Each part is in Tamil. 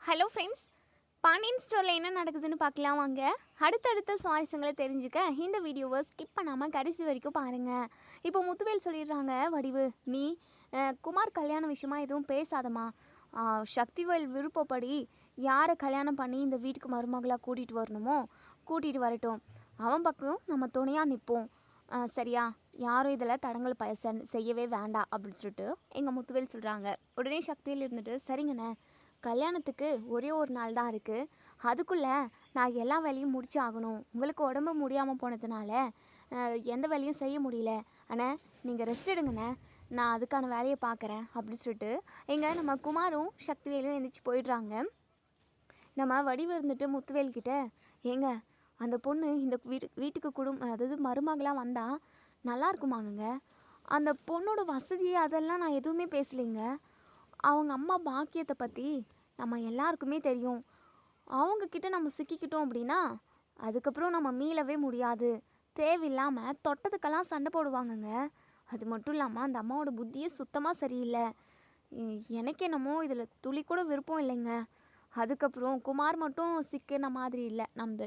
ஹலோ ஃப்ரெண்ட்ஸ், பாண்டியன் ஸ்டோரில் என்ன நடக்குதுன்னு பார்க்கலாம் வாங்க. அடுத்தடுத்த சுவாரஸ்யங்களை தெரிஞ்சுக்க இந்த வீடியோவை ஸ்கிப் பண்ணாமல் கடைசி வரைக்கும் பாருங்கள். இப்போ முத்துவேல் சொல்லிடுறாங்க, வடிவு நீ குமார் கல்யாண விஷயமா எதுவும் பேசாதம்மா. சக்திவேல் விருப்பப்படி யாரை கல்யாணம் பண்ணி இந்த வீட்டுக்கு மருமகளாக கூட்டிகிட்டு வரணுமோ கூட்டிகிட்டு வரட்டும். அவன் பக்கம் நம்ம துணையாக நிற்போம். சரியா? யாரும் இதில் தடங்கள் செய்யவே வேண்டாம் அப்படின்னு சொல்லிட்டு எங்கள் முத்துவேல் சொல்கிறாங்க. உடனே சக்தியில் இருந்துட்டு, சரிங்கண்ணே, கல்யாணத்துக்கு ஒரே ஒரு நாள் தான் இருக்குது, அதுக்குள்ளே நான் எல்லா வேலையும் முடிச்சு ஆகணும். உங்களுக்கு உடம்பு முடியாமல் போனதுனால எந்த வேலையும் செய்ய முடியல. ஆனால் நீங்கள் ரெஸ்ட் எடுங்கண்ணே, நான் அதுக்கான வேலையை பார்க்குறேன் அப்படின்னு சொல்லிட்டு நம்ம குமாரும் சக்திவேலும் எழுந்திரிச்சு போயிடுறாங்க. நம்ம வடிவு இருந்துட்டு முத்துவேல்கிட்ட, ஏங்க அந்த பொண்ணு இந்த வீட்டுக்கு அதாவது மருமகளாக வந்தால் நல்லா இருக்குமாங்க. அந்த பொண்ணோட வசதி அதெல்லாம் நான் எதுவுமே பேசலைங்க. அவங்க அம்மா பாக்கியத்தை பற்றி நம்ம எல்லாருக்குமே தெரியும். அவங்கக்கிட்ட நம்ம சிக்கிக்கிட்டோம் அப்படின்னா அதுக்கப்புறம் நம்ம மீளவே முடியாது. தேவையில்லாமல் தொட்டதுக்கெல்லாம் சண்டை போடுவாங்கங்க. அது மட்டும் இல்லாமல் அந்த அம்மாவோட புத்தியே சுத்தமாக சரியில்லை. எனக்கு என்னமோ இதில் துளி கூட விருப்பம் இல்லைங்க. அதுக்கப்புறம் குமார் மட்டும் சிக்கின மாதிரி இல்லை,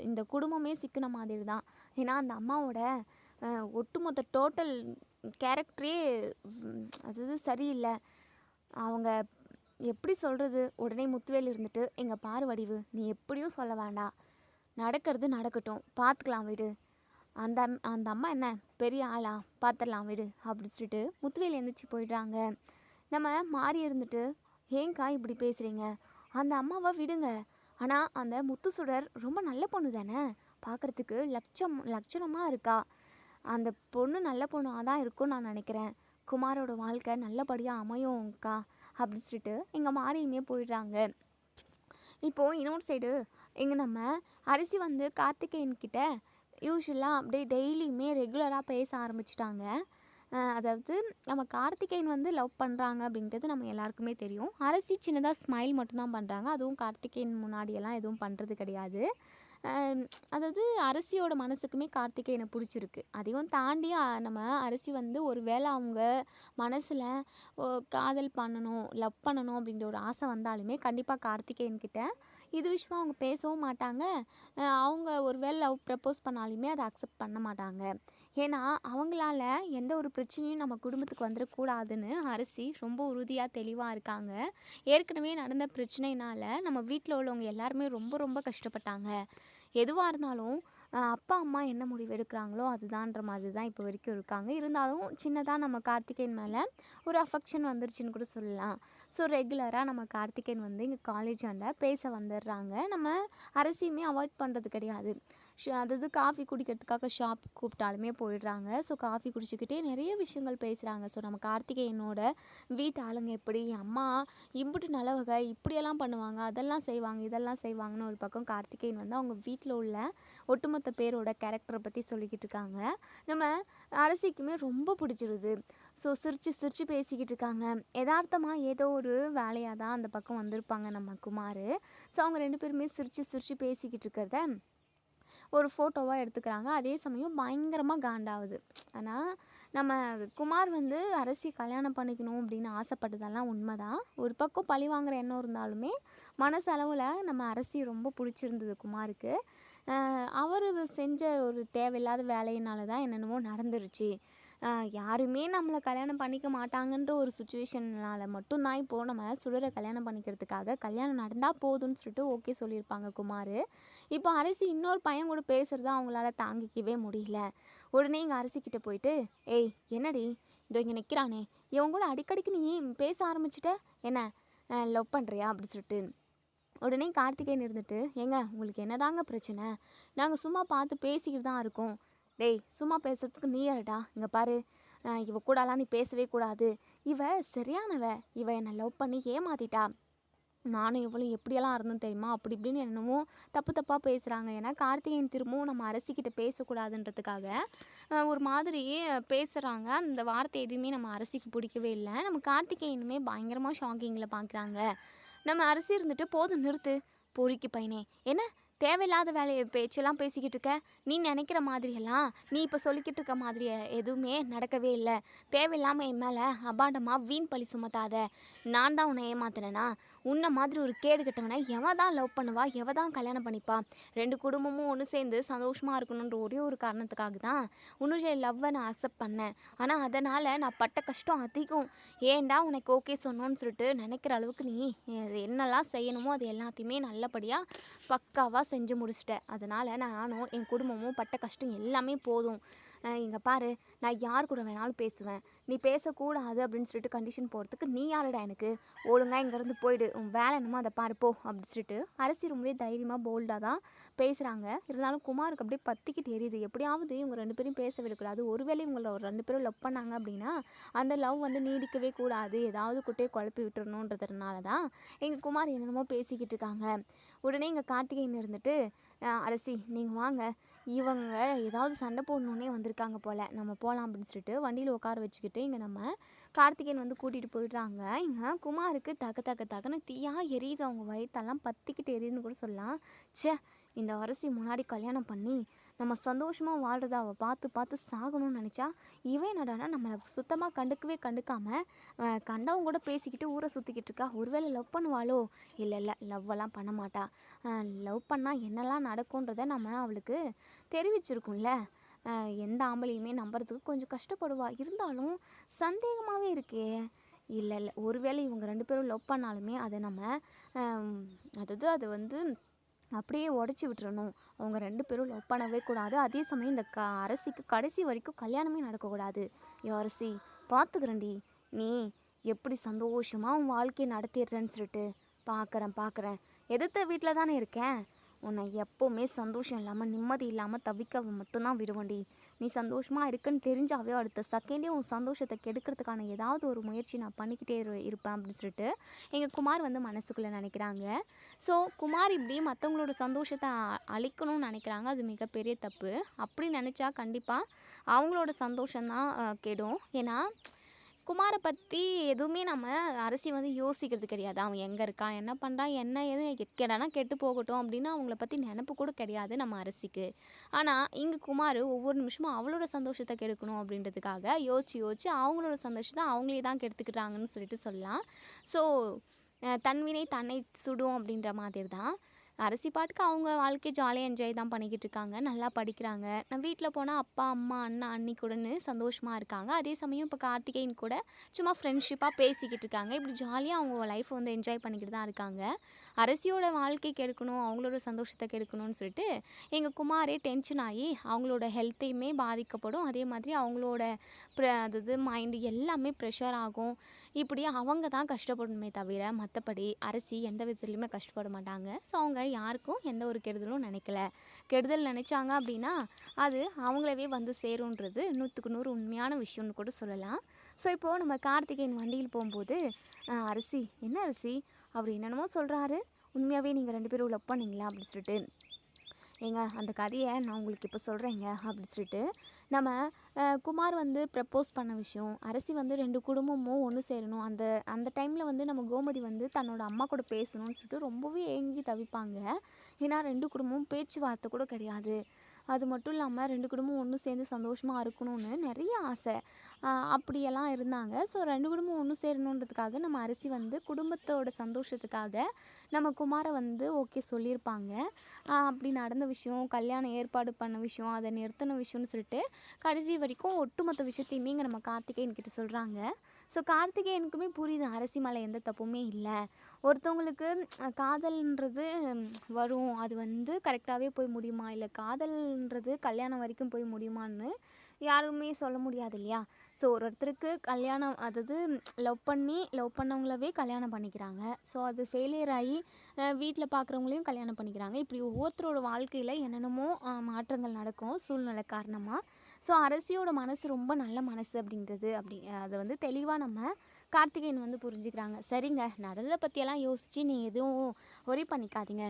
இந்த குடும்பமே சிக்கின மாதிரி தான். ஏன்னா அந்த அம்மாவோட ஒட்டுமொத்த டோட்டல் கேரக்டரே அது சரியில்லை. அவங்க எப்படி சொல்கிறது? உடனே முத்துவேல் இருந்துட்டு, எங்கள் பாரு வடிவு, நீ எப்படியும் சொல்ல வேண்டாம், நடக்கிறது நடக்கட்டும், பார்த்துக்கலாம் விடு. அந்த அம்மா என்ன பெரிய ஆளா, பார்த்துடலாம் விடு அப்படி சொல்லிட்டு முத்துவேல் எழுந்திரிச்சு போயிடுறாங்க. நம்ம மாறி இருந்துட்டு, ஏங்கா இப்படி பேசுகிறீங்க? அந்த அம்மாவை விடுங்க. ஆனால் அந்த முத்துசுடர் ரொம்ப நல்ல பொண்ணு தானே, பார்க்குறதுக்கு லட்சணமாக இருக்கா. அந்த பொண்ணு நல்ல பொண்ணாக தான் இருக்கும்னு நான் நினைக்கிறேன். குமாரோட வாழ்க்கை நல்லபடியாக அமையும்க்கா அப்படி சொல்லிட்டு எங்கள் மாரியுமே போயிடுறாங்க. இப்போது இன்னொரு சைடு நம்ம அரிசி கார்த்திகேயன்கிட்ட யூஸ்வலாக அப்படியே டெய்லியுமே ரெகுலராக பேச ஆரம்பிச்சிட்டாங்க. அதாவது நம்ம கார்த்திகேயன் லவ் பண்ணுறாங்க அப்படின்றது நம்ம எல்லாருக்குமே தெரியும். அரசி சின்னதாக ஸ்மைல் மட்டும்தான் பண்ணுறாங்க. அதுவும் கார்த்திகேயன் முன்னாடியெல்லாம் எதுவும் பண்ணுறது கிடையாது. அதாவது அரசியோட மனசுக்குமே கார்த்திகேயனை பிடிச்சிருக்கு. அதையும் தாண்டி நம்ம அரசி ஒரு வேளை அவங்க மனசில் காதல் பண்ணணும், லவ் பண்ணணும் அப்படின்ற ஒரு ஆசை வந்தாலுமே கண்டிப்பாக கார்த்திகேயன்கிட்ட இது விஷயமா அவங்க பேசவும் மாட்டாங்க. அவங்க ஒரு வேளை லவ் ப்ரப்போஸ் பண்ணாலுமே அதை அக்செப்ட் பண்ண மாட்டாங்க. ஏன்னா அவங்களால எந்த ஒரு பிரச்சனையும் நம்ம குடும்பத்துக்கு வந்துடக்கூடாதுன்னு அரசி ரொம்ப உறுதியாக தெளிவாக இருக்காங்க. ஏற்கனவே நடந்த பிரச்சனையினால் நம்ம வீட்டில் உள்ளவங்க எல்லாருமே ரொம்ப ரொம்ப கஷ்டப்பட்டாங்க. எதுவாக இருந்தாலும் அப்பா அம்மா என்ன முடிவு எடுக்கிறாங்களோ அதுதான்ற மாதிரி தான் இப்போ வரைக்கும் இருக்காங்க. இருந்தாலும் சின்னதாக நம்ம கார்த்திகேயன் மேலே ஒரு அஃபெக்ஷன் வந்துருச்சுன்னு கூட சொல்லலாம். ஸோ ரெகுலராக நம்ம கார்த்திகேயன் இங்கே காலேஜாண்ட பேச வந்துடுறாங்க. நம்ம அரசியுமே அவாய்ட் பண்ணுறது கிடையாது. அதாவது காஃபி குடிக்கிறதுக்காக ஷாப் கூப்பிட்டாலுமே போயிடுறாங்க. ஸோ காஃபி குடிச்சிக்கிட்டே நிறைய விஷயங்கள் பேசுகிறாங்க. ஸோ நம்ம கார்த்திகேயனோட வீட்டு ஆளுங்க எப்படி, அம்மா இம்புட்டு நல்லவங்க, இப்படியெல்லாம் பண்ணுவாங்க, அதெல்லாம் செய்வாங்க, இதெல்லாம் செய்வாங்கன்னு ஒரு பக்கம் கார்த்திகேயன் அவங்க வீட்டில் உள்ள ஒட்டுமொத்த பேரோட கேரக்டரை பற்றி சொல்லிக்கிட்டு இருக்காங்க. நம்ம அரசிக்குமே ரொம்ப பிடிச்சிருது. ஸோ சிரித்து சிரித்து பேசிக்கிட்டு இருக்காங்க. யதார்த்தமாக ஏதோ ஒரு வேலையாக தான் அந்த பக்கம் வந்திருப்பாங்க நம்ம குமார். ஸோ அவங்க ரெண்டு பேருமே சிரித்து சிரித்து பேசிக்கிட்டு இருக்கிறத ஒரு ஃபோட்டோவாக எடுத்துக்கிறாங்க. அதே சமயம் பயங்கரமாக காண்டாகுது. ஆனால் நம்ம குமார் அரசி கல்யாணம் பண்ணிக்கணும் அப்படின்னு ஆசைப்பட்டதெல்லாம் உண்மைதான். ஒரு பக்கம் பழி வாங்குகிற எண்ணம் இருந்தாலுமே மனசளவில் நம்ம அரசி ரொம்ப பிடிச்சிருந்தது குமாருக்கு. அவர் செஞ்ச ஒரு தேவையில்லாத வேலையினால தான் என்னென்னமோ நடந்துருச்சு. யாருமே நம்மளை கல்யாணம் பண்ணிக்க மாட்டாங்கன்ற ஒரு சுச்சுவேஷனால் மட்டும்தான் இப்போது நம்ம சுடரை கல்யாணம் பண்ணிக்கிறதுக்காக கல்யாணம் நடந்தால் போதும்னு சொல்லிட்டு ஓகே சொல்லியிருப்பாங்க குமார். இப்போ அரசி இன்னொரு பையன் கூட பேசுகிறத அவங்களால தாங்கிக்கவே முடியல. உடனே இங்கே அரசிக்கிட்ட போயிட்டு, ஏய் என்னடி இதோ இங்கே நிற்கிறானே, இவங்க கூட அடிக்கடிக்கு நீ பேச ஆரம்பிச்சிட்ட, என்ன லவ் பண்ணுறியா அப்படி சொல்லிட்டு. உடனே கார்த்திகேயன் இருந்துட்டு, ஏங்க உங்களுக்கு என்னதாங்க பிரச்சனை, நாங்கள் சும்மா பார்த்து பேசிக்கிட்டு தான் இருக்கோம். டேய் சும்மா பேசுறதுக்கு நீ யாருடா, இங்கே பாரு, இவ கூடலாம் நீ பேசவே கூடாது, இவ சரியானவ, இவ என்னை லவ் பண்ணி ஏமாத்திட்டா, நானும் இவ்வளோ எப்படியெல்லாம் இருந்தோம் தெரியுமா அப்படி இப்படின்னு என்னமோ தப்பு தப்பாக பேசுகிறாங்க. ஏன்னா கார்த்திகேயன் திரும்பவும் நம்ம அரசிக்கிட்ட பேசக்கூடாதுன்றதுக்காக ஒரு மாதிரி பேசுகிறாங்க. அந்த வார்த்தை எதுவுமே நம்ம அரசிக்கு பிடிக்கவே இல்லை. நம்ம கார்த்திகேயனுமே பயங்கரமாக ஷாக்கிங்கில் பார்க்குறாங்க. நம்ம அரசி இருந்துட்டு, போதும் நிறுத்து பொறுக்கி பையனே, என்ன தேவையில்லாத வேலையை பேச்செல்லாம் பேசிக்கிட்டு இருக்க, நீ நினைக்கிற மாதிரியெல்லாம் நீ இப்போ சொல்லிக்கிட்டு இருக்க மாதிரி எதுவுமே நடக்கவே இல்லை. தேவையில்லாமல் என் மேலே அபாண்டமாக வீண் பழி சுமத்தாத. நான் தான் உன்னை ஏமாத்தினேனா? உன்னை மாதிரி ஒரு கேடு கெட்டவனை எவன் தான் லவ் பண்ணுவா, எவ தான் கல்யாணம் பண்ணிப்பா? 2 குடும்பமும் ஒன்று சேர்ந்து சந்தோஷமாக இருக்கணுன்ற ஒரே ஒரு காரணத்துக்காக தான் உன்னுடைய லவ்வை நான் அக்செப்ட் பண்ணேன். ஆனால் அதனால் நான் பட்ட கஷ்டம் அதிகம். ஏன்டா உனக்கு ஓகே சொன்னோன்னு சொல்லிட்டு நினைக்கிற அளவுக்கு நீ என்னெல்லாம் செய்யணுமோ அது எல்லாத்தையுமே நல்லபடியாக பக்காவாக செஞ்சு முடிச்சிட்ட. அதனால் நானும் என் குடும்பமும் பட்ட கஷ்டம் எல்லாமே போதும். இங்கே பாரு, நான் யார் கூட வேணாலும் பேசுவேன், நீ பேசக்கூடாது அப்படின்னு சொல்லிட்டு கண்டிஷன் போகிறதுக்கு நீ யாருடா எனக்கு? ஒழுங்காக இங்கேருந்து போயிடு, உன் வேலை என்னமோ அதை பாருப்போ அப்படின்னு சொல்லிட்டு அரசி ரொம்பவே தைரியமாக போல்டாக தான் பேசுகிறாங்க. இருந்தாலும் குமாருக்கு அப்படியே பற்றிக்கிட்டு எரியுது. எப்படியாவது இவங்க 2 பேரும் பேச விடக்கூடாது. ஒருவேளை இவங்கள ஒரு 2 பேரும் லவ் பண்ணாங்க அப்படின்னா அந்த லவ் வந்து நீடிக்கவே கூடாது, ஏதாவது குட்டையை குழப்பி விட்டுறணுன்றதுனால தான் எங்கள் குமார் என்னென்னமோ பேசிக்கிட்டு இருக்காங்க. உடனே இங்கே கார்த்திகேயன் இருந்துட்டு, அரசி நீங்கள் வாங்க, இவங்க ஏதாவது சண்டை போடணுன்னே வந்திருக்காங்க போல், நம்ம போகலாம் அப்படின்னு சொல்லிட்டு வண்டியில் உட்கார வச்சுக்கிட்டு இங்கே நம்ம கார்த்திகேயன் வந்து கூட்டிகிட்டு போயிடுறாங்க. இங்கே குமாருக்கு தகன்னு தீயாக எரியுது. அவங்க வயிற்றெல்லாம் பற்றிக்கிட்டு எரியுதுன்னு கூட சொல்லலாம். ச்சே, இந்த அரசி முன்னாடி கல்யாணம் பண்ணி நம்ம சந்தோஷமாக வாழ்கிறத அவள் பார்த்து சாகணும்னு நினச்சா, இவன் என்னடானா நம்மளை சுத்தமாக கண்டுக்காமல் கண்டவங்க கூட பேசிக்கிட்டு ஊரை சுற்றிக்கிட்டு இருக்கா. ஒருவேளை லவ் பண்ணுவாளோ? இல்லை, லவ்வெல்லாம் பண்ண மாட்டா. லவ் பண்ணால் என்னெல்லாம் நடக்கும்ன்றதை நம்ம அவளுக்கு தெரிவிச்சிருக்கும்ல. எந்த ஆம்பளையுமே நம்புறதுக்கு கொஞ்சம் கஷ்டப்படுவா. இருந்தாலும் சந்தேகமாகவே இருக்கே. இல்லை, ஒருவேளை இவங்க 2 பேரும் லவ் பண்ணாலுமே அதை நம்ம அதாவது அது வந்து அப்படியே உடச்சி விட்டுறணும். அவங்க 2 பேரும் லவ் பண்ணவே கூடாது. அதே சமயம் இந்த அரசிக்கு கடைசி வரைக்கும் கல்யாணமே நடக்கக்கூடாது. அரசி பார்த்துக்கிறேன்டி, நீ எப்படி சந்தோஷமாக உன் வாழ்க்கையை நடத்திடுறேன்னு சொல்லிட்டு பார்க்குறேன். எதிர்த்த வீட்டில் தானே இருக்கேன். உன்னை எப்போவுமே சந்தோஷம் இல்லாமல் நிம்மதி இல்லாமல் தவிக்க மட்டும்தான் விடுவேன்டி. நீ சந்தோஷமாக இருக்குன்னு தெரிஞ்சாவே அடுத்த செகண்டே உன் சந்தோஷத்தை கெடுக்கிறதுக்கான ஏதாவது ஒரு முயற்சி நான் பண்ணிக்கிட்டே இருப்பேன் அப்படின்னு சொல்லிட்டு எங்கள் குமார் வந்து மனசுக்குள்ளே நினைக்கிறாங்க. ஸோ குமார் இப்படி மற்றவங்களோட சந்தோஷத்தை அழிக்கணும்னு நினைக்கிறாங்க. அது மிகப்பெரிய தப்பு. அப்படி நினச்சா கண்டிப்பாக அவங்களோட சந்தோஷம்தான் கெடும். ஏன்னா குமாரை பற்றி எதுவுமே நம்ம அரசி வந்து யோசிக்கிறது கிடையாது. அவன் எங்கே இருக்கான், என்ன பண்ணுறான், என்ன எது கெடனா கெட்டு போகட்டும் அப்படின்னு அவங்கள பற்றி நினப்பு கூட கிடையாது நம்ம அரசிக்கு. ஆனால் இங்கே குமார் ஒவ்வொரு நிமிஷமும் அவளோட சந்தோஷத்தை கெடுக்கணும் அப்படின்றதுக்காக யோசிச்சு அவங்களோட சந்தோஷத்தை அவங்களே தான் கெடுத்துக்கிட்டாங்கன்னு சொல்லிட்டு சொல்லலாம். ஸோ தன்வினை தன்னை சுடும் அப்படின்ற மாதிரி தான் அரசி பாட்டுக்கு அவங்க வாழ்க்கையை ஜாலியாக என்ஜாய் தான் பண்ணிக்கிட்டு இருக்காங்க. நல்லா படிக்கிறாங்க. நான் வீட்டில் போனால் அப்பா, அம்மா, அண்ணா, அண்ணி கூடன்னு சந்தோஷமாக இருக்காங்க. அதே சமயம் இப்போ கார்த்திகேயன் கூட சும்மா ஃப்ரெண்ட்ஷிப்பாக பேசிக்கிட்டு இருக்காங்க. இப்படி ஜாலியாக அவங்க லைஃப்பை வந்து என்ஜாய் பண்ணிக்கிட்டு தான் இருக்காங்க. அரசியோட வாழ்க்கை கெடுக்கணும், அவங்களோட சந்தோஷத்தை கெடுக்கணும்னு சொல்லிட்டு எங்கள் குமாரே டென்ஷன் ஆகி அவங்களோட ஹெல்த்தையுமே பாதிக்கப்படும். அதே மாதிரி அவங்களோட அதாவது மைண்டு எல்லாமே ப்ரெஷர் ஆகும். இப்படி அவங்க தான் கஷ்டப்படணுமே தவிர மற்றபடி அரசி எந்த விதத்துலையுமே கஷ்டப்பட மாட்டாங்க. ஸோ அவங்க யாருக்கும் எந்த ஒரு கெடுதலும் நினைக்கல. கெடுதல் நினச்சாங்க அப்படின்னா அது அவங்களவே வந்து சேருன்றது 100க்கு 100 உண்மையான விஷயம்னு கூட சொல்லலாம். ஸோ இப்போது நம்ம கார்த்திகேயன் வண்டியில் போகும்போது அரசி என்ன அரசி அவர் என்னென்னமோ சொல்கிறாரு, உண்மையாகவே நீங்கள் 2 பேரும் லவ் பண்ணீங்களா அப்படின்னு சொல்லிட்டு, ஏங்க அந்த கதையை நான் உங்களுக்கு இப்போ சொல்கிறேங்க அப்படின்னு சொல்லிட்டு நம்ம குமார் வந்து ப்ரப்போஸ் பண்ண விஷயம், அரசி வந்து 2 குடும்பமும் ஒன்று சேரணும். அந்த டைமில் வந்து நம்ம கோமதி வந்து தன்னோட அம்மா கூட பேசணும்னு சொல்லிட்டு ரொம்பவே ஏங்கி தவிப்பாங்க. ஏன்னா 2 குடும்பமும் பேச்சுவார்த்தை கூட கிடையாது. அது மட்டும் இல்லாமல் 2 குடும்பமும் ஒன்று சேர்ந்து சந்தோஷமாக இருக்கணும்னு நிறைய ஆசை. அப்படியெல்லாம் இருந்தாங்க. ஸோ 2 குடும்பம் ஒன்று சேரணுன்றதுக்காக நம்ம அரசி வந்து குடும்பத்தோட சந்தோஷத்துக்காக நம்ம குமாரை வந்து ஓகே சொல்லியிருப்பாங்க. அப்படி நடந்த விஷயம், கல்யாணம் ஏற்பாடு பண்ண விஷயம், அதை நிறுத்தின விஷயம்னு சொல்லிட்டு கடைசி வரைக்கும் ஒட்டுமொத்த விஷயத்தையுமே இங்கே நம்ம கார்த்திகேயன் கிட்ட சொல்கிறாங்க. ஸோ கார்த்திகேயனுக்குமே புரியுது அரசி மேலே எந்த தப்புமே இல்லை. ஒருத்தவங்களுக்கு காதல்ன்றது வரும், அது வந்து கரெக்டாகவே போய் முடியுமா, இல்லை காதல்ன்றது கல்யாணம் வரைக்கும் போய் முடியுமான்னு யாருமே சொல்ல முடியாது இல்லையா. ஸோ ஒருத்தருக்கு கல்யாணம் அதாவது லவ் பண்ணவங்களவே கல்யாணம் பண்ணிக்கிறாங்க. ஸோ அது ஃபெயிலியர் ஆகி வீட்டில் பார்க்குறவங்களையும் கல்யாணம் பண்ணிக்கிறாங்க. இப்படி ஒவ்வொருத்தரோட வாழ்க்கையில் என்னென்னமோ மாற்றங்கள் நடக்கும் சூழ்நிலை காரணமாக. ஸோ அரசியோட மனசு ரொம்ப நல்ல மனசு அப்படின்றது அதை வந்து தெளிவாக நம்ம கார்த்திகேயன் வந்து புரிஞ்சுக்கிறாங்க. சரிங்க, நடந்ததை பற்றியெல்லாம் யோசித்து நீ எதுவும் ஒரி பண்ணிக்காதீங்க,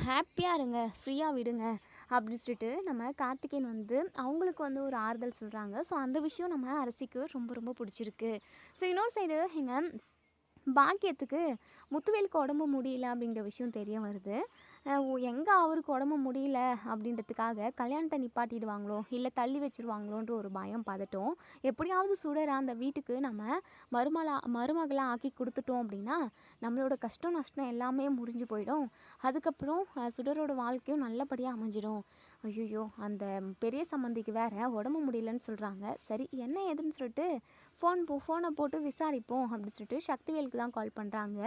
ஹாப்பியாக இருங்க, ஃப்ரீயாக விடுங்க அப்படின்னு சொல்லிட்டு நம்ம கார்த்திகேயன் வந்து அவங்களுக்கு வந்து ஒரு ஆறுதல் சொல்கிறாங்க. ஸோ அந்த விஷயம் நம்ம அரசிக்கு ரொம்ப ரொம்ப பிடிச்சிருக்கு. ஸோ இன்னொரு சைடு எங்கள் பாக்கியத்துக்கு முத்துவேலுக்கு உடம்பு முடியல அப்படிங்கிற விஷயம் தெரிய வருது. எங்கே அவருக்கு உடம்பு முடியல அப்படின்றதுக்காக கல்யாணத்தை நிப்பாட்டிடுவாங்களோ இல்லை தள்ளி வச்சுருவாங்களோன்ற ஒரு பயம் பதட்டம். எப்படியாவது சுடரை அந்த வீட்டுக்கு நம்ம மருமகளாக ஆக்கி கொடுத்துட்டோம் அப்படின்னா நம்மளோட கஷ்டம் நஷ்டம் எல்லாமே முடிஞ்சு போயிடும். அதுக்கப்புறம் சுடரோட வாழ்க்கையும் நல்லபடியாக அமைஞ்சிடும். ஐயோ, அந்த பெரிய சம்மந்திக்கு வேற உடம்பு முடியலன்னு சொல்கிறாங்க. சரி, என்ன ஏதுன்னு சொல்லிட்டு ஃபோனை போட்டு விசாரிப்போம் அப்படின்னு சொல்லிட்டு சக்திவேலுக்கு தான் கால் பண்ணுறாங்க.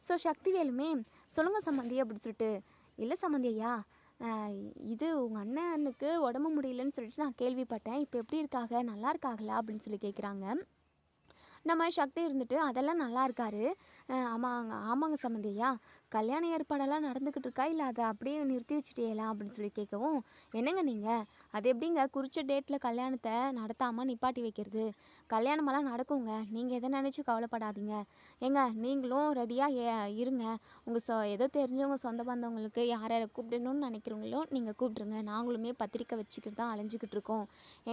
ஸோ சக்திவேலுமே சொல்லுங்கள் சம்மந்தி அப்படின்னு சொல்லிட்டு, இல்லை சம்மந்தி ஐயா, இது உங்கள் அண்ணனுக்கு உடம்பு முடியலன்னு சொல்லிட்டு நான் கேள்விப்பட்டேன். இப்போ எப்படி இருக்காங்க, நல்லா இருக்காங்களா அப்படின்னு சொல்லி கேட்குறாங்க. நம்ம சக்தி இருந்துட்டு அதெல்லாம் நல்லா இருக்காரு. ஆமாங்க சம்மந்தி ஐயா, கல்யாண ஏற்பாடெல்லாம் நடந்துக்கிட்டு இருக்கா இல்லை அதை அப்படியே நிறுத்தி வச்சுட்டேலா அப்படின்னு சொல்லி கேட்கவும், என்னங்க நீங்கள் அது எப்படிங்க குறித்த டேட்டில் கல்யாணத்தை நடத்தாமல் நிப்பாட்டி வைக்கிறது? கல்யாணமெல்லாம் நடக்குங்க, நீங்கள் எதை நினச்சி கவலைப்படாதீங்க. ஏங்க நீங்களும் ரெடியாக இருங்க. உங்கள் ஏதோ தெரிஞ்சவங்க சொந்த பந்தவங்களுக்கு யார் யாரை கூப்பிடணும்னு நினைக்கிறவங்களோ நீங்கள் கூப்பிட்ருங்க. நாங்களுமே பத்திரிக்கை வச்சுக்கிட்டு தான் அலைஞ்சிக்கிட்டு இருக்கோம்.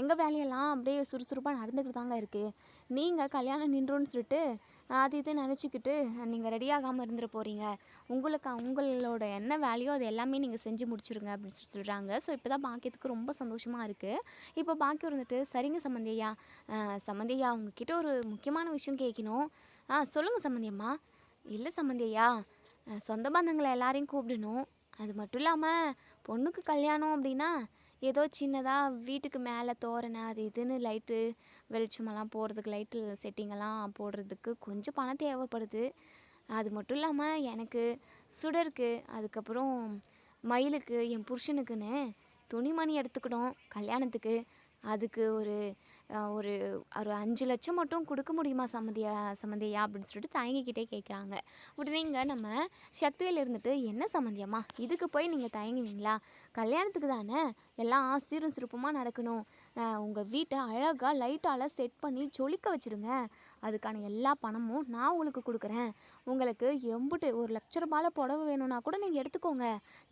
எங்கள் வேலையெல்லாம் அப்படியே சுறுசுறுப்பாக நடந்துக்கிட்டு தாங்க இருக்குது. நீங்கள் கல்யாணம் நின்றுன்னு சொல்லிட்டு அது இது நினச்சிக்கிட்டு நீங்கள் ரெடியாகாமல் இருந்துட போகிறீங்க. உங்களோட என்ன வேலையோ அது எல்லாமே நீங்கள் செஞ்சு முடிச்சுருங்க அப்படின்னு சொல்கிறாங்க. ஸோ இப்போ தான் பாக்கியத்துக்கு ரொம்ப சந்தோஷமாக இருக்குது. இப்போ பாக்கியம் இருந்துட்டு, சரிங்க சம்மந்தியா, சம்மந்தியா உங்ககிட்ட ஒரு முக்கியமான விஷயம் கேட்கணும். சொல்லுங்கள் சம்மந்தியம்மா. இல்லை சம்மந்தியா, சொந்த பந்தங்களை எல்லாரையும் கூப்பிடணும். அது மட்டும் இல்லாமல் பொண்ணுக்கு கல்யாணம் அப்படின்னா ஏதோ சின்னதாக வீட்டுக்கு மேலே தோரணை அது இதுன்னு லைட்டு வெளிச்சமெல்லாம் போடுறதுக்கு லைட்டு செட்டிங்கெல்லாம் போடுறதுக்கு கொஞ்சம் பணம் தேவைப்படுது. அது மட்டும் இல்லாமல் எனக்கு சுடருக்கு, அதுக்கப்புறம் மயிலுக்கு, என் புருஷனுக்குன்னு துணிமணி எடுத்துக்கிட்டோம் கல்யாணத்துக்கு. அதுக்கு ஒரு ஒரு ஒரு 5 லட்சம் மட்டும் கொடுக்க முடியுமா சம்மந்தியா அப்படின்னு சொல்லிட்டு தயங்கிக்கிட்டே கேட்குறாங்க. உடனே இங்கே நம்ம சக்திவேல் இருந்துட்டு, என்ன சம்மந்தியம்மா இதுக்கு போய் நீங்கள் தயங்குவீங்களா? கல்யாணத்துக்கு தானே எல்லாம் சீரும் சிறப்புமாக நடக்கணும். உங்கள் வீட்டை அழகாக லைட்டால் செட் பண்ணி ஜொலிக்க வச்சுடுங்க. அதுக்கான எல்லா பணமும் நான் உங்களுக்கு கொடுக்குறேன். உங்களுக்கு எம்புட்டு 1,00,000 ரூபாயில் புடவை வேணும்னா கூட நீங்கள் எடுத்துக்கோங்க,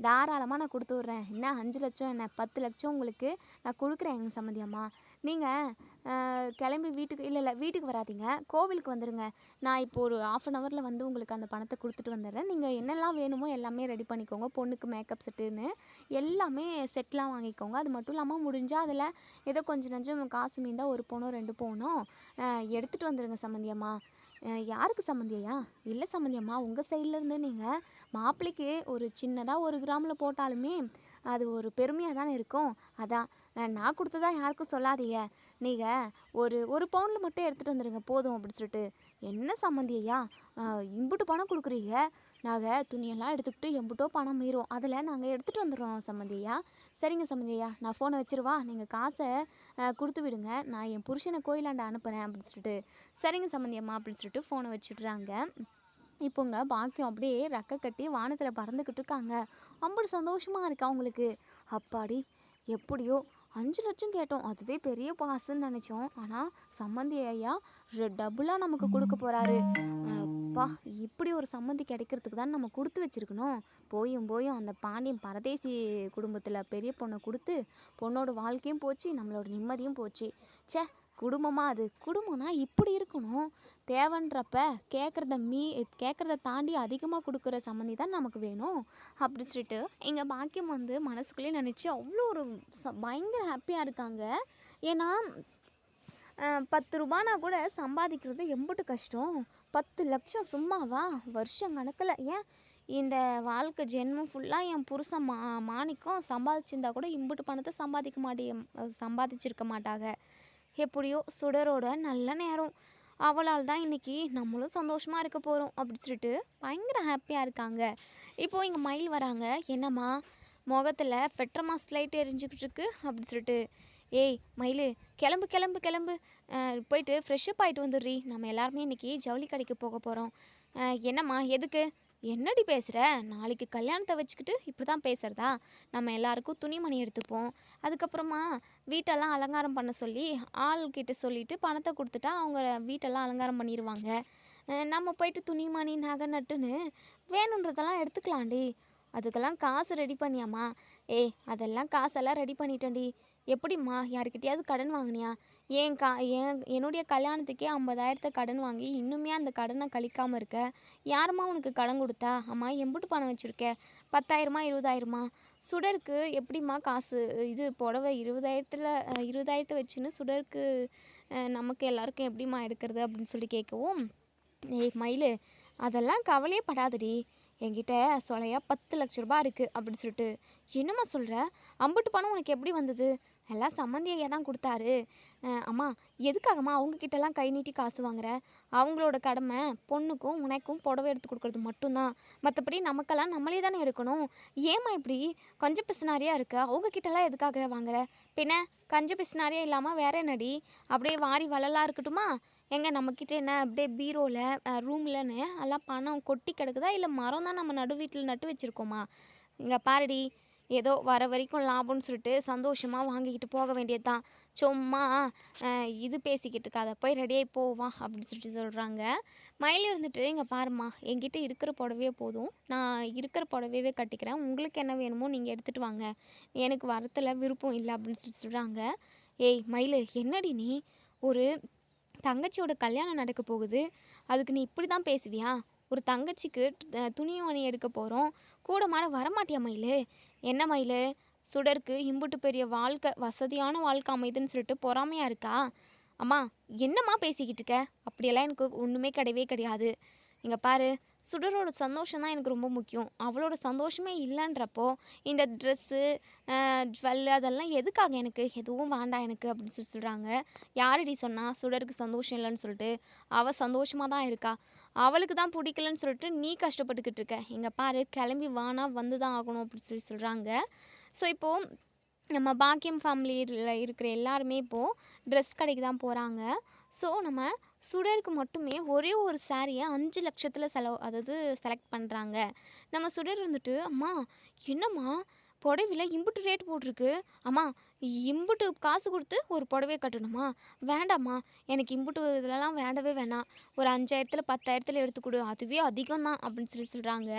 தாராளமாக நான் கொடுத்து விட்றேன். என்ன 5 லட்சம் என்ன 10 லட்சம் உங்களுக்கு நான் கொடுக்குறேன் எங்கள் சம்மந்தியம்மா. நீங்கள் கிளம்பி வீட்டுக்கு வராதீங்க, கோவிலுக்கு வந்துடுங்க. நான் இப்போ ஒரு 1/2 ஹவரில் வந்து உங்களுக்கு அந்த பணத்தை கொடுத்துட்டு வந்துடுறேன். நீங்கள் என்னெல்லாம் வேணுமோ எல்லாமே ரெடி பண்ணிக்கோங்க. பொண்ணுக்கு மேக்கப் செட்டுன்னு எல்லாமே செட்லாம் வாங்கிக்கோங்க. அது மட்டும் இல்லாமல் முடிஞ்சால் அதில் ஏதோ கொஞ்சம் நஞ்சம் காசு மீந்தா 1 பவுனோ 2 பவுனோ எடுத்துகிட்டு வந்துடுங்க சம்மந்தியம்மா. யாருக்கு சம்மந்தியா? இல்லை சம்மந்தியம்மா, உங்கள் சைட்லேருந்து நீங்கள் மாப்பிள்ளைக்கு ஒரு சின்னதாக 1 கிராமில் போட்டாலுமே அது ஒரு பெருமையாக தானே இருக்கும். அதான் நான் கொடுத்ததா யாருக்கும் சொல்லாதீங்க. நீங்கள் ஒரு பவுனில் மட்டும் எடுத்துகிட்டு வந்துடுங்க போதும் அப்படின்னு சொல்லிட்டு. என்ன சம்மந்தியா இம்புட்டு பணம் கொடுக்குறீங்க? நாங்கள் துணியெல்லாம் எடுத்துக்கிட்டு எம்புட்டோ பணம் மீறும், அதில் நாங்கள் எடுத்துகிட்டு வந்துடுறோம் சம்மந்தியா. சரிங்க சம்மந்தியா, நான் ஃபோனை வச்சிருவா, நீங்கள் காசை கொடுத்து விடுங்க, நான் என் புருஷனை கோயிலாண்ட அனுப்புகிறேன் அப்படின்னு சொல்லிட்டு. சரிங்க சம்மந்தியம்மா அப்படின்னு சொல்லிட்டு ஃபோனை வச்சுட்றாங்க. இப்போங்க பாக்கியம் அப்படியே ரெக்கை கட்டி வானத்தில் பறந்துக்கிட்டு இருக்காங்க. அம்புட்டு சந்தோஷமாக இருக்கா அவங்களுக்கு. அப்பாடி, எப்படியோ 5 லட்சம் கேட்டோம், அதுவே பெரிய பாசுன்னு நினச்சோம். ஆனால் சம்மந்தி ஐயா டபுளாக நமக்கு கொடுக்க போகிறாரு. அப்பா, இப்படி ஒரு சம்மந்தி கிடைக்கிறதுக்கு தான் நம்ம கொடுத்து வச்சுருக்கணும். போயும் அந்த பாண்டியன் பரதேசி குடும்பத்தில் பெரிய பொண்ணை கொடுத்து பொண்ணோட வாழ்க்கையும் போச்சு, நம்மளோட நிம்மதியும் போச்சு. ச்சே, குடும்பமா அது? குடும்பம்னா இப்படி இருக்கணும். தேவைன்றப்ப கேட்குறத தாண்டி அதிகமாக கொடுக்குற சம்மந்தி தான் நமக்கு வேணும் அப்படி சொல்லிட்டு எங்கள் பாக்கியம் வந்து மனசுக்குள்ளேயே நினச்சி அவ்வளோ ஒரு பயங்கர ஹாப்பியாக இருக்காங்க. ஏன்னா 10 ரூபானா கூட சம்பாதிக்கிறது எம்புட்டு கஷ்டம். 10 லட்சம் சும்மாவா? வருஷம் கணக்கில், ஏன் இந்த வாழ்க்கை ஜென்மம் ஃபுல்லாக என் புருஷன் மாணிக்கம் சம்பாதிச்சிருந்தா கூட இம்புட்டு பணத்தை சம்பாதிச்சிருக்க மாட்டாங்க. எப்படியோ சுடரோட நல்ல நேரம், அவளால் தான் இன்றைக்கி நம்மளும் சந்தோஷமாக இருக்க போகிறோம் அப்படி சொல்லிட்டு பயங்கர ஹாப்பியாக இருக்காங்க. இப்போது இங்கே மயில் வராங்க. என்னம்மா முகத்தில் பெட்ரமாஸ் லைட் எரிஞ்சிக்கிட்டு இருக்கு அப்படி சொல்லிட்டு. ஏய் மயில், கிளம்பு போயிட்டு ஃப்ரெஷ்ஷப் ஆகிட்டு வந்துடுறி, நம்ம எல்லாருமே இன்றைக்கி ஜவுளி கடைக்கு போக போகிறோம். என்னம்மா எதுக்கு? என்னடி பேசுகிற? நாளைக்கு கல்யாணத்தை வச்சுக்கிட்டு இப்படி தான் பேசுகிறதா? நம்ம எல்லாருக்கும் துணிமணி எடுத்துப்போம், அதுக்கப்புறமா வீட்டெல்லாம் அலங்காரம் பண்ண சொல்லி ஆள்கிட்ட சொல்லிவிட்டு பணத்தை கொடுத்துட்டா அவங்க வீட்டெல்லாம் அலங்காரம் பண்ணிடுவாங்க. நம்ம போயிட்டு துணிமணி நகை நட்டுன்னு வேணுன்றதெல்லாம் எடுத்துக்கலாம்டி. அதுக்கெல்லாம் காசு ரெடி பண்ணியாம்மா? ஏய், அதெல்லாம் காசெல்லாம் ரெடி பண்ணிட்டேன்டி. எப்படிம்மா, யாருக்கிட்டையாவது கடன் வாங்கினியா? என் கா என்னுடைய கல்யாணத்துக்கே 50,000 கடன் வாங்கி இன்னுமே அந்த கடனை கழிக்காமல் இருக்க. யாரும்மா உனக்கு கடன் கொடுத்தா? அம்மா எம்புட்டு பணம் வச்சுருக்க? 10,000 20,000 சுடருக்கு எப்படிம்மா காசு இது புடவை 20,000 வச்சுன்னு சுடருக்கு நமக்கு எல்லாருக்கும் எப்படிம்மா எடுக்கிறது அப்படின்னு சொல்லி கேட்கவும், ஏய் மயிலு, அதெல்லாம் கவலையே படாதடி, என்கிட்ட சொலையா 10,00,000 இருக்குது அப்படின்னு சொல்லிட்டு. என்னம்மா சொல்கிற? அம்புட்டு பணம் உனக்கு எப்படி வந்தது? எல்லாம் சம்மந்தி ஐயா தான் கொடுத்தாரு. அம்மா எதுக்காகம்மா அவங்கக்கிட்டலாம் கை நீட்டி காசு வாங்குற? அவங்களோட கடமை பொண்ணுக்கும் உனக்கும் புடவை எடுத்து கொடுக்குறது மட்டும்தான். மற்றபடி நமக்கெல்லாம் நம்மளே தானே எடுக்கணும். ஏம்மா இப்படி கொஞ்சம் பிசுனாரியாக இருக்க? அவங்கக்கிட்டலாம் எதுக்காக வாங்குற? பின்ன கஞ்ச பிசுனாரியாக இல்லாமல் வேற என்னடி? அப்படியே வாரி வளலாக இருக்கட்டுமா? எங்க நம்மக்கிட்ட என்ன அப்படியே பீரோவில் ரூம்லன்னு எல்லாம் பணம் கொட்டி கிடக்குதா? இல்லை மரம் தான் நம்ம நடு வீட்டில் நட்டு வச்சுருக்கோமா? இங்கே பாருடி, ஏதோ வர வரைக்கும் லாபம்னு சொல்லிட்டு சந்தோஷமாக வாங்கிக்கிட்டு போக வேண்டியது தான். சும்மா இது பேசிக்கிட்டு இருக்காத, போய் ரெடியாகி போவா அப்படின்னு சொல்லிட்டு சொல்கிறாங்க. மயில் இருந்துட்டு, இங்கே பாரும்மா, என்கிட்ட இருக்கிற புடவையே போதும், நான் இருக்கிற புடவையவே கட்டிக்கிறேன், உங்களுக்கு என்ன வேணுமோ நீங்கள் எடுத்துகிட்டு வாங்க, எனக்கு வரத்தில் விருப்பம் இல்லை அப்படின்னு சொல்லி சொல்கிறாங்க. ஏய் மயில், என்னடி நீ, ஒரு தங்கச்சியோட கல்யாணம் நடக்க போகுது, அதுக்கு நீ இப்படி தான் பேசுவியா? ஒரு தங்கச்சிக்கு துணிமணி எடுக்க போகிறோம், கூட மாட வரமாட்டியா மயில்? என்ன மயில், சுடருக்கு இம்புட்டு பெரிய வாழ்க்கை, வசதியான வாழ்க்கை அமைதுன்னு சொல்லிட்டு பொறாமையாக இருக்கா? அம்மா என்னம்மா பேசிக்கிட்டு இருக்க? அப்படியெல்லாம் எனக்கு ஒன்றுமே கிடையவே கிடையாது. இங்கே பாரு, சுடரோட சந்தோஷம் தான் எனக்கு ரொம்ப முக்கியம். அவளோட சந்தோஷமே இல்லைன்றப்போ இந்த ட்ரெஸ்ஸு ஜுவல்லு அதெல்லாம் எதுக்காக? எனக்கு எதுவும் வேண்டாம் எனக்கு அப்படின்னு சொல்லி சொல்கிறாங்க. யாரடி சொன்னா சுடருக்கு சந்தோஷம் இல்லைன்னு சொல்லிட்டு? அவள் சந்தோஷமாக தான் இருக்கா. அவளுக்கு தான் பிடிக்கலன்னு சொல்லிட்டு நீ கஷ்டப்பட்டுக்கிட்டு இருக்க. இங்கே பாரு, கிளம்பி வானா வந்து தான் ஆகணும் அப்படின்னு சொல்லி சொல்கிறாங்க. ஸோ இப்போது நம்ம பாக்கியம் ஃபேமிலியில் இருக்கிற எல்லாருமே இப்போது ட்ரெஸ் கடைக்கு தான் போகிறாங்க. ஸோ நம்ம சுடருக்கு மட்டுமே ஒரே ஒரு சாரியை 5,00,000 அதாவது செலக்ட் பண்ணுறாங்க. நம்ம சுடர் வந்துட்டு, அம்மா என்னம்மா புடவையில் இம்புட்டு ரேட் போட்டிருக்கு, அம்மா இம்புட்டு காசு கொடுத்து ஒரு புடவைய கட்டணுமா? வேண்டாம்மா, எனக்கு இம்புட்டு இதிலலாம் வேண்டவே வேணாம், ஒரு 5,000 10,000 எடுத்து கொடு, அதுவே அதிகம் தான் அப்படின்னு சொல்லி சொல்கிறாங்க.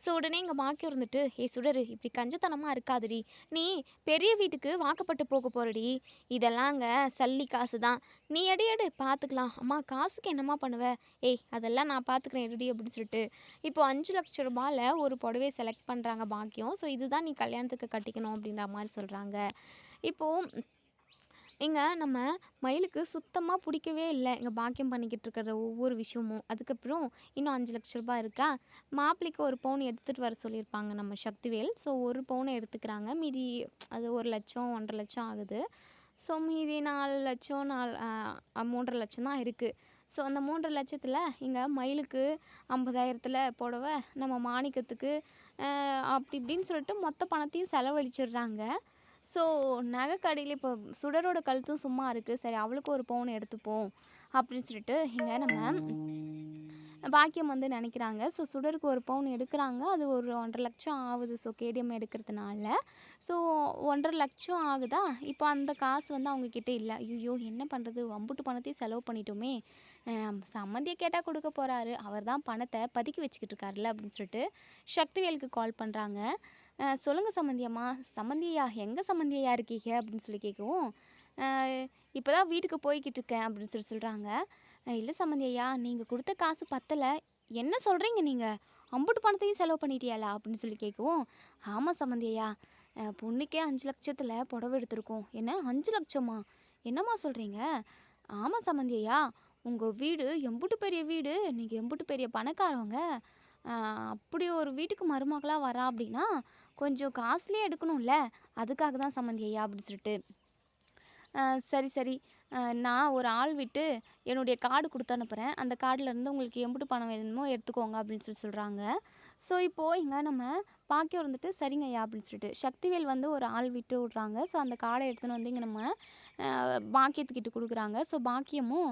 ஸோ உடனே எங்கள் பாக்கியம் இருந்துட்டு, ஏய் சுடரு, இப்படி கஞ்சத்தனமாக இருக்காதுடி, நீ பெரிய வீட்டுக்கு வாக்கப்பட்டு போக போகிறடி, இதெல்லாங்க சல்லி காசு தான், நீ எடு எடு பார்த்துக்கலாம். அம்மா காசுக்கு என்னம்மா பண்ணுவ? ஏய் அதெல்லாம் நான் பார்த்துக்கிறேன் எடுடி அப்படின்னு சொல்லிட்டு இப்போ 5,00,000 ஒரு புடவையை செலக்ட் பண்ணுறாங்க பாக்கியம். ஸோ இதுதான் நீ கல்யாணத்துக்கு கட்டிக்கணும் அப்படின்ற மாதிரி சொல்கிறாங்க. இப்போது இங்கே நம்ம மயிலுக்கு சுத்தமாக பிடிக்கவே இல்லை இங்கே பாக்கியம் பண்ணிக்கிட்டு இருக்கிற ஒவ்வொரு விஷயமும். அதுக்கப்புறம் இன்னும் 5,00,000 இருக்கா, மாப்பிள்ளைக்கு ஒரு பவுன் எடுத்துகிட்டு வர சொல்லியிருப்பாங்க நம்ம சக்திவேல். ஸோ ஒரு பவுனை எடுத்துக்கிறாங்க, மீதி அது 1,00,000 1,50,000 ஆகுது. ஸோ மீதி 4,00,000 3,00,000 தான் இருக்குது. ஸோ அந்த 3,00,000 இங்கே மயிலுக்கு 50,000 புடவை, நம்ம மாணிக்கத்துக்கு அப்படி இப்படின்னு சொல்லிட்டு மொத்த பணத்தையும் செலவழிச்சிடுறாங்க. ஸோ நகை கடையில் இப்போ சுடரோட கழுத்தும் சும்மா இருக்குது, சரி அவளுக்கு ஒரு பவுன் எடுத்துப்போம் அப்படின்னு சொல்லிட்டு இங்கே நம்ம பாக்கியம் வந்து நினைக்கிறாங்க. ஸோ சுடருக்கு ஒரு பவுன் எடுக்கிறாங்க, அது ஒரு 1,50,000 ஆகுது. ஸோ கேடிஎம் எடுக்கிறதுனால ஸோ 1,50,000 ஆகுதா. இப்போ அந்த காசு வந்து அவங்கக்கிட்ட இல்லை. ஐயோ என்ன பண்ணுறது, அம்புட்டு பணத்தையும் செலவு பண்ணிட்டோமே, சம்மந்தியை கேட்டால் கொடுக்க போகிறாரு, அவர் தான் பணத்தை பதுக்கி வச்சுக்கிட்டு இருக்காருல்ல அப்படின்னு சொல்லிட்டு சக்திவேலுக்கு கால் பண்ணுறாங்க. சொல்லுங்கள் சம்மந்தியம்மா. சம்மந்தியா எங்கே சம்மந்தியா இருக்கீங்க அப்படின்னு சொல்லி கேட்கவும், இப்போ தான் வீட்டுக்கு போய்கிட்டு இருக்கேன் அப்படின்னு சொல்லி சொல்கிறாங்க. இல்லை சம்மந்தி ஐயா, நீங்கள் கொடுத்த காசு பத்தலை. என்ன சொல்கிறீங்க நீங்கள், அம்புட்டு பணத்தையும் செலவு பண்ணிட்டியாலா அப்படின்னு சொல்லி கேட்கவும், ஆமாம் சம்மந்தி ஐயா, பொண்ணுக்கே 5,00,000 புடவை எடுத்திருக்கோம். என்ன 5,00,000மா? என்னம்மா சொல்கிறீங்க? ஆமாம் சம்மந்தி ஐயா, உங்கள் வீடு எம்புட்டு பெரிய வீடு, நீங்கள் எம்புட்டு பெரிய பணக்காரவங்க, அப்படி ஒரு வீட்டுக்கு மருமகளாக வரா அப்படின்னா கொஞ்சம் காஸ்ட்லியாக எடுக்கணும்ல, அதுக்காக தான் சம்மந்தி ஐயா அப்படின்னு சொல்லிட்டு. சரி சரி, நான் ஒரு ஆள் விட்டு என்னுடைய கார்டு கொடுத்து அனுப்புகிறேன், அந்த கார்டிலேருந்து உங்களுக்கு எம்புட்டு பணம் வேணுமோ எடுத்துக்கோங்க அப்படின்னு சொல்லி சொல்கிறாங்க. ஸோ இப்போது இங்கே நம்ம பாக்கியம் இருந்துட்டு சரிங்க ஐயா அப்படின்னு சொல்லிட்டு சக்திவேல் வந்து ஒரு ஆள் விட்டு விட்றாங்க. ஸோ அந்த கார்டை எடுத்துன்னு வந்து இங்கே நம்ம பாக்கியத்துக்கிட்ட கொடுக்குறாங்க. ஸோ பாக்கியமும்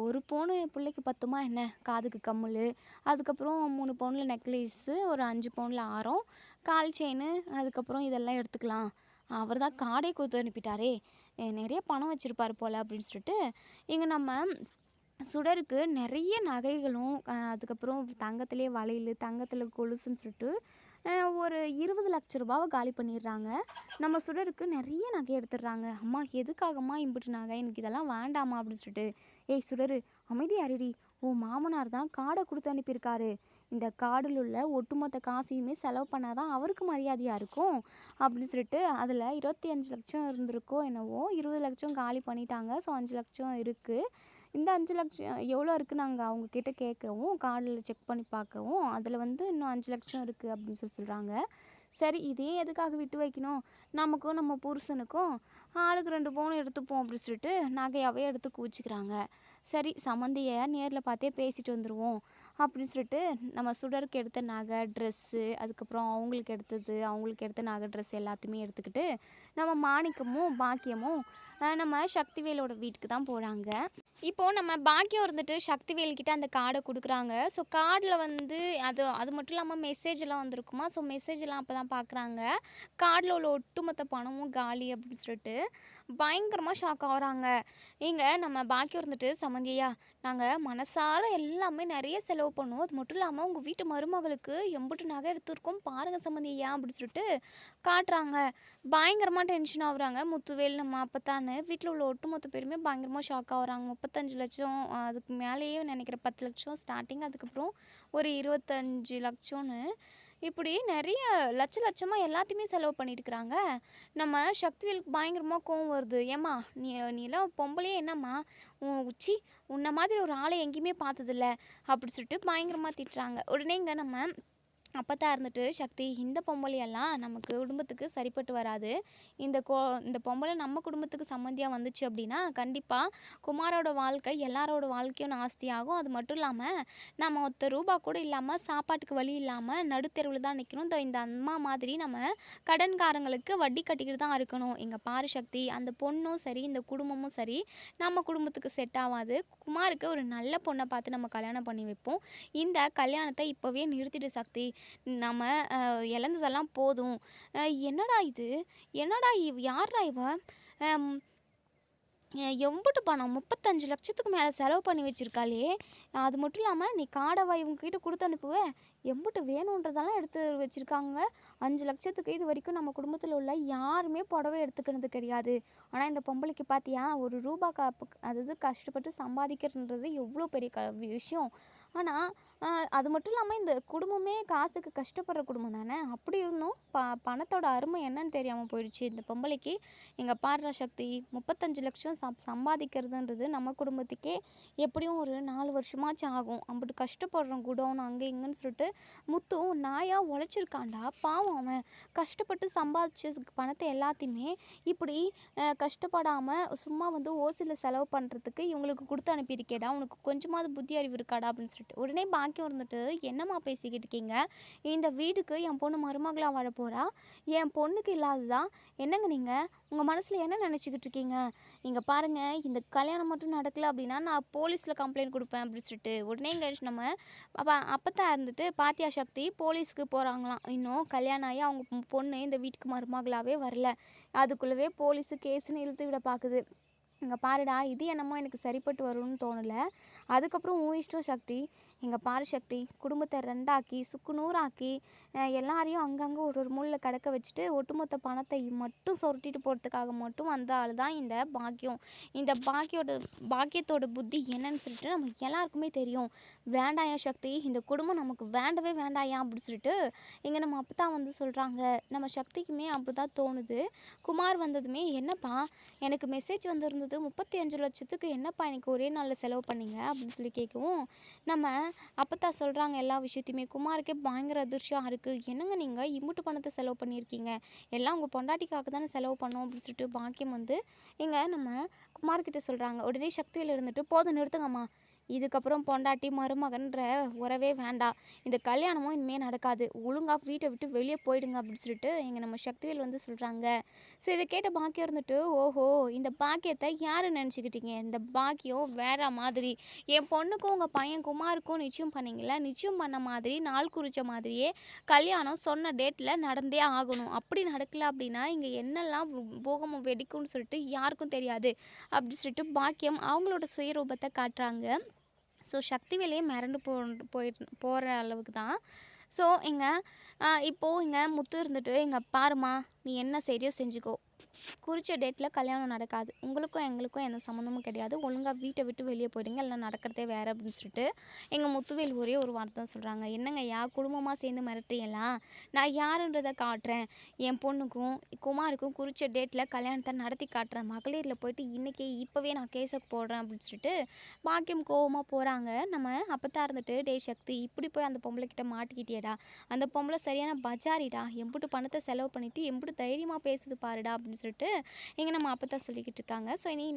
ஒரு பவுனு பிள்ளைக்கு பத்துமா என்ன, காதுக்கு கம்மல், அதுக்கப்புறம் 3 பவுனில் நெக்லேஸு, ஒரு 5 பவுனில் ஆரம், கால் செயின், அதுக்கப்புறம் இதெல்லாம் எடுத்துக்கலாம், அவர் தான் கார்டே கொடுத்து அனுப்பிட்டாரே, நிறைய பணம் வச்சுருப்பார் போல் அப்படின்னு சொல்லிட்டு இங்கே நம்ம சுடருக்கு நிறைய நகைகளும் அதுக்கப்புறம் தங்கத்திலே வளையல், தங்கத்தில் கொலுசுன்னு சொல்லிட்டு ஒரு 20 லட்ச ரூபாவை காலி பண்ணிடுறாங்க. நம்ம சுடருக்கு நிறைய நகை எடுத்துடுறாங்க. அம்மா எதுக்காகம்மா இம்புட்டு நகை, எனக்கு இதெல்லாம் வேண்டாமா அப்படின்னு சொல்லிட்டு, ஏய் சுடரு அமைதியாரிடி, உன் மாமனார் தான் காடை கொடுத்து அனுப்பியிருக்காரு. இந்த காடில் உள்ள ஒட்டுமொத்த காசையுமே செலவு பண்ணாதான் அவருக்கு மரியாதையாக இருக்கும் அப்படின்னு சொல்லிட்டு, அதில் 25 லட்சம் இருந்திருக்கோ என்னவோ, 20 லட்சம் காலி பண்ணிட்டாங்க. ஸோ 5 லட்சம் இருக்குது. இந்த 5 லட்சம் எவ்வளோ இருக்குது நாங்கள் அவங்கக்கிட்ட கேட்கவும், கார்டில் செக் பண்ணி பார்க்கவும், அதில் இன்னும் 5 லட்சம் இருக்குது அப்படின்னு சொல்கிறாங்க. சரி இதே எதுக்காக விட்டு வைக்கணும், நமக்கும் நம்ம புருஷனுக்கும் ஆளுக்கு 2 பவுன் எடுத்துப்போம் அப்படின்னு சொல்லிட்டு நகையாகவே எடுத்து குவிச்சிக்கிறாங்க. சரி சம்மந்தியை நேரில் பார்த்தே பேசிட்டு வந்துடுவோம் அப்படின்னு சொல்லிட்டு, நம்ம சுடருக்கு எடுத்த நகை, ட்ரெஸ்ஸு, அதுக்கப்புறம் அவங்களுக்கு எடுத்த நகை, ட்ரெஸ் எல்லாத்தையுமே எடுத்துக்கிட்டு நம்ம மாணிக்கமும் பாக்கியமும் நம்ம சக்திவேலோட வீட்டுக்கு தான் போகிறாங்க. இப்போது நம்ம பாக்கியம் சக்திவேல்கிட்ட அந்த கார்டை கொடுக்குறாங்க. ஸோ கார்டில் அது மட்டும் இல்லாமல் மெசேஜ் எல்லாம் வந்திருக்குமா. ஸோ மெசேஜ் எல்லாம் அப்போ தான் பார்க்குறாங்க. கார்டில் உள்ள ஒட்டுமொத்த பணமும் காலி அப்படின்னு சொல்லிட்டு பயங்கரமாக ஷாக் ஆகுறாங்க. நம்ம பாக்கியம் சம்மந்தியா, நாங்கள் மனசார எல்லாமே நிறைய செலவு பண்ணுவோம். அது மட்டும் இல்லாமல் உங்கள் வீட்டு மருமகளுக்கு எம்புட்டு நகை எடுத்துருக்கோம் பாருங்கள் சம்மந்தியா அப்படின்னு சொல்லிட்டு காட்டுறாங்க. பயங்கரமாக டென்ஷன் ஆகுறாங்க முத்துவேல், நம்ம அப்பத்தான்னு. வீட்டில் உள்ள ஒட்டுமொத்த பேருமே பயங்கரமாக ஷாக் ஆகுறாங்க. 35 லட்சம், அதுக்கு மேலேயே நினைக்கிற 10 லட்சம் ஸ்டார்டிங், அதுக்கப்புறம் ஒரு 25 லட்சம்னு இப்படி நிறைய லட்சமாக எல்லாத்தையுமே செலவு பண்ணிட்டு இருக்கிறாங்க. நம்ம சக்திவேலுக்கு பயங்கரமாக கோவம் வருது. ஏம்மா நீலாம் பொம்பளையே என்னம்மா, உச்சி உன்ன மாதிரி ஒரு ஆளை எங்கேயுமே பார்த்ததில்ல அப்படி சொல்லிட்டு பயங்கரமாக திட்டுறாங்க. உடனே நம்ம அப்போத்தான் சக்தி, இந்த பொம்பளையெல்லாம் நமக்கு குடும்பத்துக்கு சரிப்பட்டு வராது. இந்த பொம்பளை நம்ம குடும்பத்துக்கு சம்மந்தியாக வந்துச்சு அப்படின்னா கண்டிப்பாக குமாரோட வாழ்க்கை எல்லாரோட வாழ்க்கையும் நாஸ்தியாகும். அது மட்டும் இல்லாமல் நம்ம ரூபா கூட இல்லாமல், சாப்பாட்டுக்கு வழி இல்லாமல் நடுத்தெருவில் தான் நிற்கணும். இந்த அம்மா மாதிரி நம்ம கடன்காரங்களுக்கு வட்டி கட்டிக்கிட்டு தான் இருக்கணும். இங்கே பாரு சக்தி, அந்த பொண்ணும் சரி இந்த குடும்பமும் சரி நம்ம குடும்பத்துக்கு செட் ஆகாது. குமாருக்கு ஒரு நல்ல பொண்ணை பார்த்து நம்ம கல்யாணம் பண்ணி வைப்போம். இந்த கல்யாணத்தை இப்போவே நிறுத்திடு சக்தி, நம்ம இழந்ததெல்லாம் போதும். என்னடா இது, என்னடா யார்டா இவ, எம்புட்டு பணம் 35 லட்சத்துக்கு மேலே செலவு பண்ணி வச்சுருக்காளே. அது மட்டும் இல்லாமல் நீ காடை இவங்ககிட்ட கொடுத்து அனுப்புவ, எம்புட்டு வேணுன்றதெல்லாம் எடுத்து வச்சுருக்காங்க. 5 லட்சத்துக்கு இது வரைக்கும் நம்ம குடும்பத்தில் உள்ள யாருமே புடவை எடுத்துக்கினது கிடையாது. ஆனால் இந்த பொம்பளைக்கு பார்த்தியா, ஒரு ரூபா அதாவது கஷ்டப்பட்டு சம்பாதிக்கிறன்றது எவ்வளோ பெரிய விஷயம். ஆனால் அது மட்டும் இல்லாமல் இந்த குடும்பமே காசுக்கு கஷ்டப்படுற குடும்பம் தானே. அப்படி இருந்தும் பணத்தோட அருமை என்னன்னு தெரியாமல் போயிடுச்சு இந்த பொம்பளைக்கு. எங்கள் பாடுற சக்தி, 35 லட்சம் சம்பாதிக்கிறதுன்றது நம்ம குடும்பத்துக்கே எப்படியும் ஒரு 4 வருஷமாச்சும் ஆகும். அப்படி கஷ்டப்படுறோம் குடோன் அங்கே இங்கேன்னு சொல்லிட்டு. முத்து நாயாக உழைச்சிருக்காண்டா பாவம், அவன் கஷ்டப்பட்டு சம்பாதிச்ச பணத்தை எல்லாத்தையுமே இப்படி கஷ்டப்படாமல் சும்மா ஓசியில் செலவு பண்ணுறதுக்கு இவங்களுக்கு கொடுத்து அனுப்பியிருக்கேடா, உனக்கு கொஞ்சமாவது புத்தி அறிவு இருக்காடா அப்படின்னு சொல்லிட்டு. உடனே பாக்கியம் என்னம்மா பேசிக்கிட்டு இருக்கீங்க, இந்த வீட்டுக்கு என் பொண்ணு மருமகளாக வாழ போகிறா, என் பொண்ணுக்கு இல்லாததான் என்னங்க நீங்கள் உங்கள் மனசில் என்ன நினச்சிக்கிட்டு இருக்கீங்க. இங்கே பாருங்கள், இந்த கல்யாணம் மட்டும் நடக்கலை அப்படின்னா நான் போலீஸில் கம்ப்ளைண்ட் கொடுப்பேன் அப்படின்னு சொல்லிட்டு. உடனே நம்ம அப்பத்தான் பாத்தியா சக்தி போலீஸ்க்கு போகிறாங்களாம். இன்னும் கல்யாணம் ஆகி அவங்க பொண்ணு இந்த வீட்டுக்கு மருமகளாகவே வரல, அதுக்குள்ளவே போலீஸு கேஸுன்னு இழுத்து விட பார்க்குது. இங்கே பாருடா, இது என்னமோ எனக்கு சரிப்பட்டு வரும்னு தோணலை. அதுக்கப்புறம் உன் இஷ்டம் சக்தி. இங்கே பாரு சக்தி, குடும்பத்தை ரெண்டாக்கி சுக்குநூறாக்கி எல்லாரையும் அங்கங்கே ஒரு மூலையில் கிடக்க வச்சுட்டு ஒட்டுமொத்த பணத்தை மட்டும் சொருட்டிட்டு போகிறதுக்காக மட்டும் வந்த ஆள் தான் இந்த பாக்கியம். இந்த பாக்கியத்தோட புத்தி என்னன்னு சொல்லிட்டு நமக்கு எல்லாருக்குமே தெரியும். வேண்டாயா சக்தி, இந்த குடும்பம் நமக்கு வேண்டவே வேண்டாயா அப்படின்னு சொல்லிட்டு இங்கே நம்ம அப்போ தான் சொல்கிறாங்க. நம்ம சக்திக்குமே அப்படி தான் தோணுது. குமார் வந்ததுமே, என்னப்பா எனக்கு மெசேஜ் வந்திருந்தது 35 லட்சத்துக்கு என்னப்பா எனக்கு ஒரே நாளில் செலவு பண்ணீங்க அப்படின்னு சொல்லி கேட்கவும், நம்ம அப்போத்தான் சொல்கிறாங்க எல்லா விஷயத்தையுமே. குமாருக்கே பயங்கர அதிர்ச்சியாக இருக்குது. என்னங்க நீங்கள் இம்புட்டு பணத்தை செலவு பண்ணியிருக்கீங்க, எல்லாம் உங்கள் பொண்டாட்டிக்காக தானே செலவு பண்ணோம் அப்படின்னு சொல்லிட்டு பாக்கியம் இங்கே நம்ம குமார்கிட்ட சொல்கிறாங்க. உடனே சக்தியில் போதும் நிறுத்துங்கம்மா, இதுக்கப்புறம் பொண்டாட்டி மருமகன்ற உறவே வேண்டாம், இந்த கல்யாணமும் இனிமேல் நடக்காது, ஒழுங்காக வீட்டை விட்டு வெளியே போயிடுங்க அப்படின்னு சொல்லிட்டு எங்கள் நம்ம சக்திவேல் சொல்கிறாங்க. ஸோ இதை கேட்ட பாக்கியம் ஓஹோ, இந்த பாக்கியத்தை யார் நினச்சிக்கிட்டீங்க, இந்த பாக்கியம் வேற மாதிரி. என் பொண்ணுக்கும் உங்கள் பையன் குமாருக்கும் நிச்சயம் பண்ணிங்கள, நிச்சயம் பண்ண மாதிரி நாள் குறித்த மாதிரியே கல்யாணம் சொன்ன டேட்டில் நடந்தே ஆகணும். அப்படி நடக்கல அப்படின்னா இங்கே என்னெல்லாம் போகமும் வெடிக்கும்னு சொல்லிட்டு யாருக்கும் தெரியாது அப்படி சொல்லிட்டு பாக்கியம் அவங்களோட சுயரூபத்தை காட்டுறாங்க. ஸோ சக்திவேலையே மிரண்டு போகிற அளவுக்கு தான் ஸோ இப்போது முத்து இருந்துட்டு பாரும்மா நீ என்ன செய்றியோ செஞ்சுக்கோ, குறித்த டேட்டில் கல்யாணம் நடக்காது, உங்களுக்கும் எங்களுக்கும் எந்த சம்மந்தமும் கிடையாது, ஒழுங்காக வீட்டை விட்டு வெளியே போயிடுங்க, இல்லை நடக்கிறதே வேறு அப்படின்னு சொல்லிட்டு முத்துவேல் ஒரே ஒரு வார்த்தை தான் சொல்கிறாங்க. என்னங்க குடும்பமாக சேர்ந்து மிரட்டுறீங்களா? நான் யாருன்றதை காட்டுறேன், என் பொண்ணுக்கும் குமாருக்கும் குறித்த டேட்டில் கல்யாணத்தை நடத்தி காட்டுறேன், மகளிரில் போயிட்டு இப்போவே நான் கேஸை போடுறேன் அப்படின்னு சொல்லிட்டு பாக்கியம் கோவமாக போகிறாங்க. நம்ம அப்போ இருந்துட்டு டே சக்தி இப்படி போய் அந்த பொம்பளைக்கிட்ட மாட்டிக்கிட்டியடா, அந்த பொம்பளை சரியான பஜாரிடா, எம்புட்டு பணத்தை செலவு பண்ணிவிட்டு எம்புட்டு தைரியமாக பேசுது பாருடா அப்படின்னு சொல்லிட்டு நம்ம அப்போ தான் சொல்லிக்கிட்டு இருக்காங்க. ஸோ இனி